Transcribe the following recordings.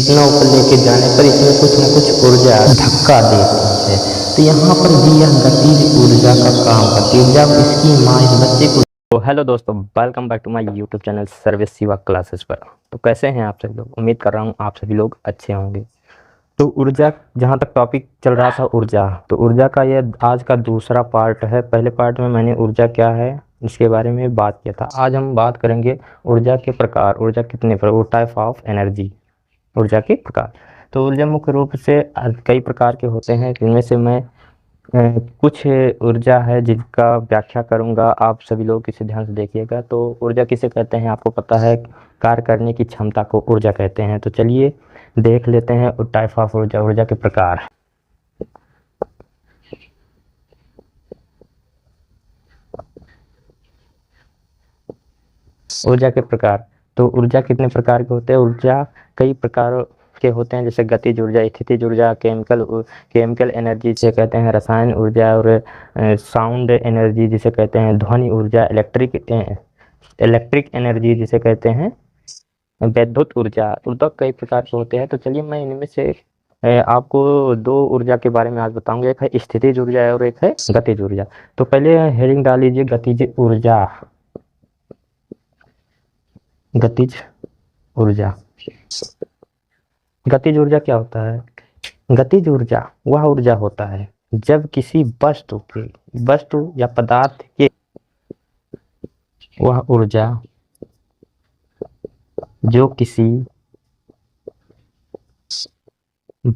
इतना ऊपर लेके जाने पर इसमें कुछ न कुछ ऊर्जा धक्का देती है। तो यहाँ पर भी यह गतिज ऊर्जा का काम करती है। जब इसकी माँ इस बच्चे को तो हेलो दोस्तों, welcome back to my YouTube channel service Shiva classes पर। तो कैसे हैं आप सभी लोग? उम्मीद कर रहा हूँ आप सभी लोग अच्छे होंगे। तो ऊर्जा, जहाँ तक टॉपिक चल रहा था ऊर्जा, तो ऊर्जा का यह आज का दूसरा पार्ट है। पहले पार्ट में मैंने ऊर्जा क्या है इसके बारे में बात किया था। आज हम बात करेंगे ऊर्जा के प्रकार, ऊर्जा कितने प्रकार, टाइप ऑफ एनर्जी, ऊर्जा के प्रकार। तो ऊर्जा मुख्य रूप से कई प्रकार के होते हैं, जिनमें से मैं कुछ ऊर्जा है जिनका व्याख्या करूंगा। आप सभी लोग इसे ध्यान से देखिएगा। तो ऊर्जा किसे कहते हैं आपको पता है, कार्य करने की क्षमता को ऊर्जा कहते हैं। तो चलिए देख लेते हैं टाइप ऑफ ऊर्जा, ऊर्जा के प्रकार। ऊर्जा के प्रकार, तो ऊर्जा कितने प्रकार के होते हैं? ऊर्जा कई प्रकार के होते हैं, जैसे गतिज ऊर्जा, स्थितिज ऊर्जा, केमिकल एनर्जी जिसे कहते हैं, रसायन ऊर्जा, और साउंड एनर्जी जिसे कहते हैं, ध्वनि ऊर्जा, इलेक्ट्रिक एनर्जी जिसे कहते हैं, वैद्युत ऊर्जा। ऊर्जा कई प्रकार के होते हैं। तो चलिए मैं इनमें से आपको दो ऊर्जा के बारे में आज बताऊंगा। एक है स्थितिज ऊर्जा और एक है गतिज ऊर्जा। तो पहले हेडिंग डाल लीजिए गतिज ऊर्जा। गतिज ऊर्जा, गतिज ऊर्जा क्या होता है? गतिज ऊर्जा वह ऊर्जा होता है जब किसी वस्तु या पदार्थ के, वह ऊर्जा जो किसी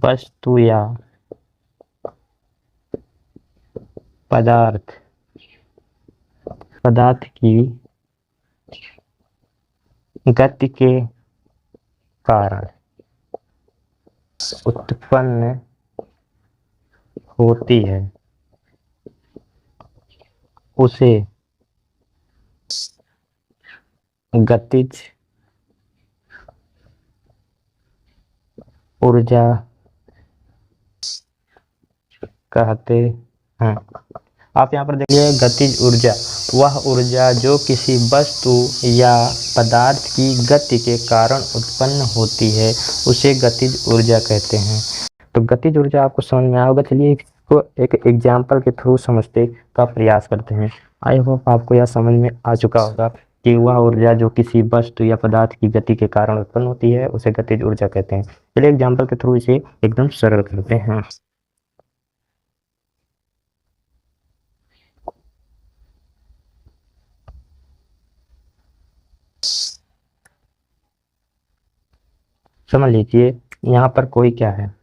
वस्तु या पदार्थ की गति के कारण उत्पन्न होती है, उसे गतिज ऊर्जा कहते हैं। आप यहाँ पर देखिए, गतिज ऊर्जा वह ऊर्जा जो किसी वस्तु या पदार्थ की गति के कारण उत्पन्न होती है, उसे गतिज ऊर्जा कहते हैं। तो गतिज ऊर्जा आपको समझ में आया होगा। चलिए इसको एक एग्जाम्पल के थ्रू समझते का प्रयास करते हैं। आई होप आपको यह समझ में आ चुका होगा कि वह ऊर्जा जो किसी वस्तु या पदार्थ की गति के कारण उत्पन्न होती है, उसे गतिज ऊर्जा कहते हैं। चलिए एग्जाम्पल के थ्रू इसे एकदम सरल करते हैं। समझ लीजिए, यहाँ पर कोई क्या है,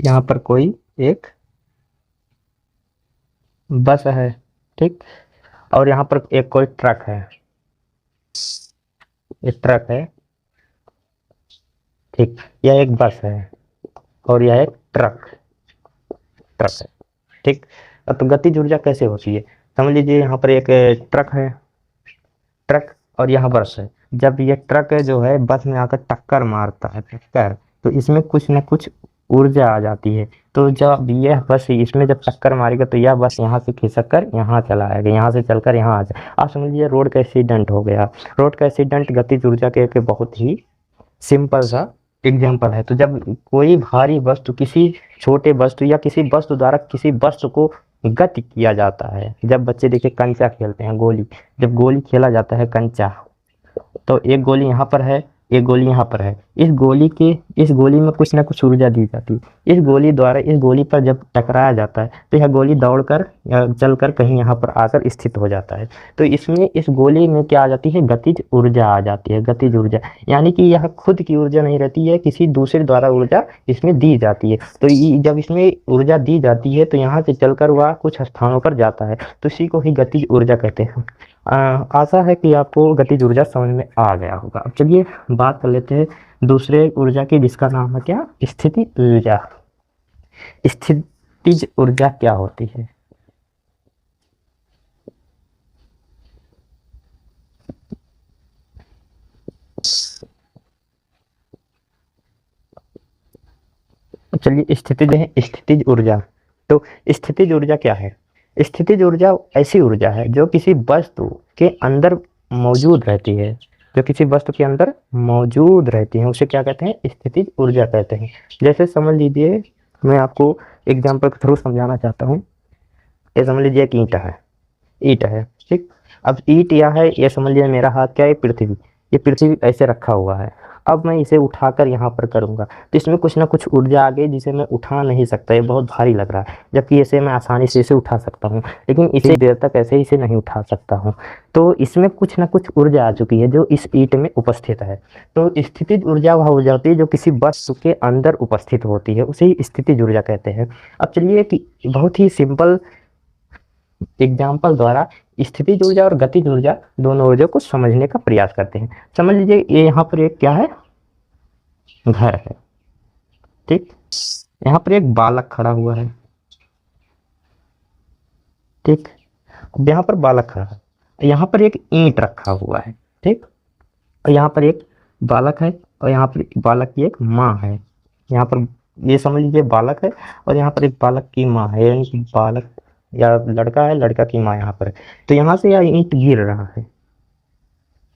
यहाँ पर कोई एक बस है, ठीक, और यहाँ पर एक कोई ट्रक है, एक ट्रक है, ठीक, यह एक बस है और यह एक ट्रक है, ठीक। अब तो गतिज ऊर्जा कैसे होती है? समझ लीजिए, यहाँ पर एक ट्रक है, ट्रक, और यहाँ बस है। जब ये ट्रक जो है बस में आकर टक्कर मारता है, टक्कर, तो इसमें कुछ न कुछ ऊर्जा आ जाती है। तो जब यह बस इसमें जब टक्कर मारेगा तो यह बस यहाँ से खिसक कर यहाँ चला आएगा, यहाँ से चलकर यहाँ आ जाए। आप समझ लीजिए रोड का एक्सीडेंट हो गया। रोड का एक्सीडेंट गतिज ऊर्जा के एक बहुत ही सिंपल सा एग्जाम्पल है। तो जब कोई भारी वस्तु किसी छोटे वस्तु या किसी वस्तु द्वारा किसी वस्तु को गति किया जाता है, जब बच्चे देखिए कंचा खेलते हैं, गोली, जब गोली खेला जाता है कंचा, तो एक गोली यहाँ पर है, एक गोली यहाँ पर है। इस गोली में कुछ ना कुछ ऊर्जा दी जाती है। इस गोली द्वारा इस गोली पर जब टकराया जाता है तो यह गोली दौड़कर या चलकर कहीं यहाँ पर आकर स्थित हो जाता है। तो इसमें इस गोली में क्या आ जाती है? गतिज ऊर्जा आ जाती है। गतिज ऊर्जा यानी कि यह खुद की ऊर्जा नहीं रहती है, किसी दूसरे द्वारा ऊर्जा इसमें दी जाती है। तो जब इसमें ऊर्जा दी जाती है तो यहाँ से चलकर वह कुछ स्थानों पर जाता है, तो इसी को ही गतिज ऊर्जा कहते हैं। आशा है कि आपको गतिज ऊर्जा समझ में आ गया होगा। अब चलिए बात कर लेते हैं दूसरे ऊर्जा की, जिसका नाम है क्या? स्थिति ऊर्जा। स्थितिज ऊर्जा क्या होती है? चलिए स्थितिज ऊर्जा। तो स्थितिज ऊर्जा क्या है? स्थितिज ऊर्जा ऐसी ऊर्जा है जो किसी वस्तु के अंदर मौजूद रहती है, जो किसी वस्तु के अंदर मौजूद रहती हैं उसे क्या कहते हैं, स्थितिज ऊर्जा कहते हैं। जैसे समझ लीजिए, मैं आपको एग्जाम्पल के थ्रू समझाना चाहता हूँ। ये समझ लीजिए एक ईंट है, ईंट है, ठीक। अब ईंट यह है, ये समझ लीजिए मेरा हाथ क्या है, पृथ्वी, ये पृथ्वी ऐसे रखा हुआ है। अब मैं इसे उठाकर यहाँ पर करूँगा तो इसमें कुछ ना कुछ ऊर्जा आ गई जिसे मैं उठा नहीं सकता, ये बहुत भारी लग रहा है, जबकि इसे मैं आसानी से इसे उठा सकता हूँ, लेकिन इसे देर तक ऐसे इसे नहीं उठा सकता हूँ। तो इसमें कुछ ना कुछ ऊर्जा आ चुकी है जो इस ईंट में उपस्थित है। तो स्थितिज ऊर्जा वह ऊर्जा होती है जो किसी वस्तु के अंदर उपस्थित होती है, उसे ही स्थितिज ऊर्जा कहते हैं। अब चलिए कि बहुत ही सिंपल एग्जाम्पल द्वारा स्थितिज ऊर्जा और गतिज ऊर्जा दोनों ऊर्जा को समझने का प्रयास करते हैं। समझ लीजिए ये यहाँ पर एक क्या है, घर है, ठीक। यहाँ पर एक बालक खड़ा हुआ है, ठीक। अब यहाँ पर बालक खड़ा है, यहाँ पर एक ईंट रखा हुआ है, ठीक। और यहाँ पर एक बालक है और यहाँ पर बालक की एक माँ है। यहाँ पर ये समझ लीजिए बालक है और यहाँ पर एक बालक की माँ है, यानी कि बालक या लड़का है, लड़का की माँ यहाँ पर है। तो यहाँ से यह ईंट गिर रहा है,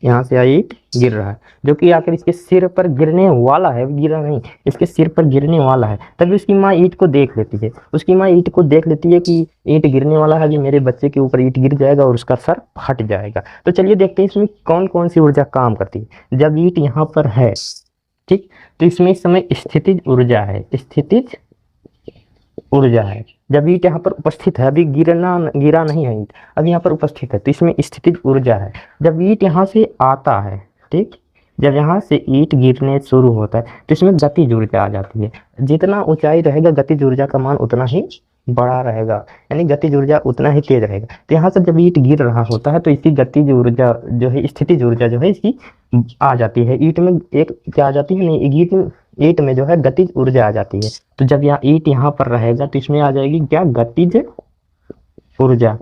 यहाँ से यह ईंट गिर रहा है, जो कि आकर इसके सिर पर गिरने वाला है, गिरा नहीं, इसके सिर पर गिरने वाला है। तभी उसकी माँ ईंट को देख लेती है, उसकी माँ ईंट को देख लेती है कि ईंट गिरने वाला है, कि मेरे बच्चे के ऊपर ईंट गिर जाएगा और उसका सर फट जाएगा। तो चलिए देखते हैं इसमें कौन कौन सी ऊर्जा काम करती है। जब ईंट यहाँ पर है, ठीक, तो इसमें इस समय स्थितिज ऊर्जा है, स्थितिज ऊर्जा है। जब ईंट यहाँ पर उपस्थित है, अभी गिरा नहीं है ईंट, अभी यहाँ पर उपस्थित है, तो इसमें स्थितिज ऊर्जा है। जब ईंट यहाँ से आता है, ठीक, जब यहाँ से ईंट गिरने शुरू होता है तो इसमें गतिज ऊर्जा आ जाती है। जितना ऊंचाई रहेगा गतिज ऊर्जा का मान उतना ही बड़ा रहेगा, यानी गतिज ऊर्जा उतना ही तेज रहेगा। तो यहाँ से जब ईंट गिर रहा होता है तो इसकी गतिज ऊर्जा जो है, स्थितिज ऊर्जा जो है इसकी आ जाती है। ईंट में एक क्या आ जाती है, नहीं, ईंट में जो है गतिज ऊर्जा आ जाती है। तो जब यहाँ ईंट यहाँ पर रहेगा तो इसमें आ जाएगी क्या, गतिज ऊर्जा।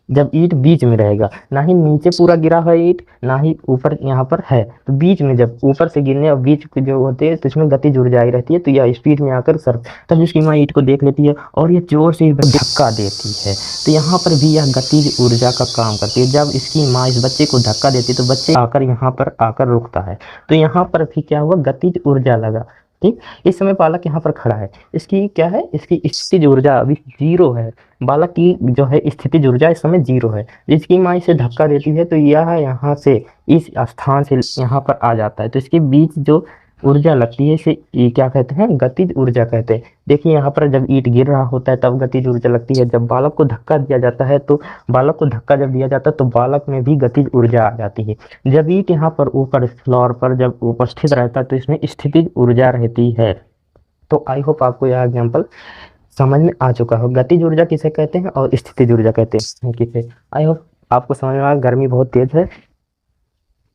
जब ईंट बीच में रहेगा, ना ही नीचे पूरा गिरा है ईंट, ना ही ऊपर यहाँ पर है, तो बीच में जब ऊपर से गिरने और बीच के जो होते हैं तो इसमें गतिज ऊर्जा आई रहती है। तो यह स्पीड में आकर सर, तब उसकी माँ ईंट को देख लेती है और ये जोर से धक्का देती है। तो यहाँ पर भी यह गतिज ऊर्जा का काम करती है। जब इसकी माँ इस बच्चे को धक्का देती है तो बच्चे आकर यहाँ पर आकर रुकता है, तो यहाँ पर भी क्या हुआ, गतिज ऊर्जा लगा, ठीक। इस समय बालक यहाँ पर खड़ा है, इसकी क्या है, इसकी स्थितिज ऊर्जा अभी 0 है। बालक की जो है स्थितिज ऊर्जा इस समय 0 है। इसकी माँ इसे धक्का देती है तो यह यहाँ से इस स्थान से यहाँ पर आ जाता है, तो इसके बीच जो ऊर्जा लगती है इसे ये क्या कहते हैं, गतिज ऊर्जा कहते हैं। देखिए यहाँ पर जब ईंट गिर रहा होता है तब गतिज ऊर्जा लगती है। जब बालक को धक्का दिया जाता है तो बालक को धक्का जब दिया जाता है तो बालक में भी गतिज ऊर्जा आ जाती है। जब ईंट यहाँ पर ऊपर फ्लोर पर जब उपस्थित रहता है तो इसमें स्थितिज ऊर्जा रहती है। तो आई होप आपको यह एग्जाम्पल समझ में आ चुका हो, गतिज ऊर्जा किसे कहते हैं और स्थितिज ऊर्जा कहते हैं किसे। आई होप आपको समझ में आया। गर्मी बहुत तेज है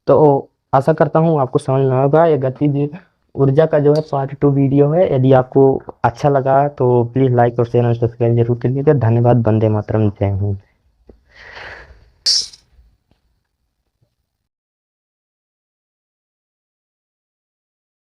तो आशा करता हूँ आपको समझ में आएगा। ये गतिज ऊर्जा का जो है पार्ट 2 वीडियो है। यदि आपको अच्छा लगा तो प्लीज़ लाइक और शेयर और सब्सक्राइब जरूर करिएगा। धन्यवाद। वंदे मातरम। जय हिंद।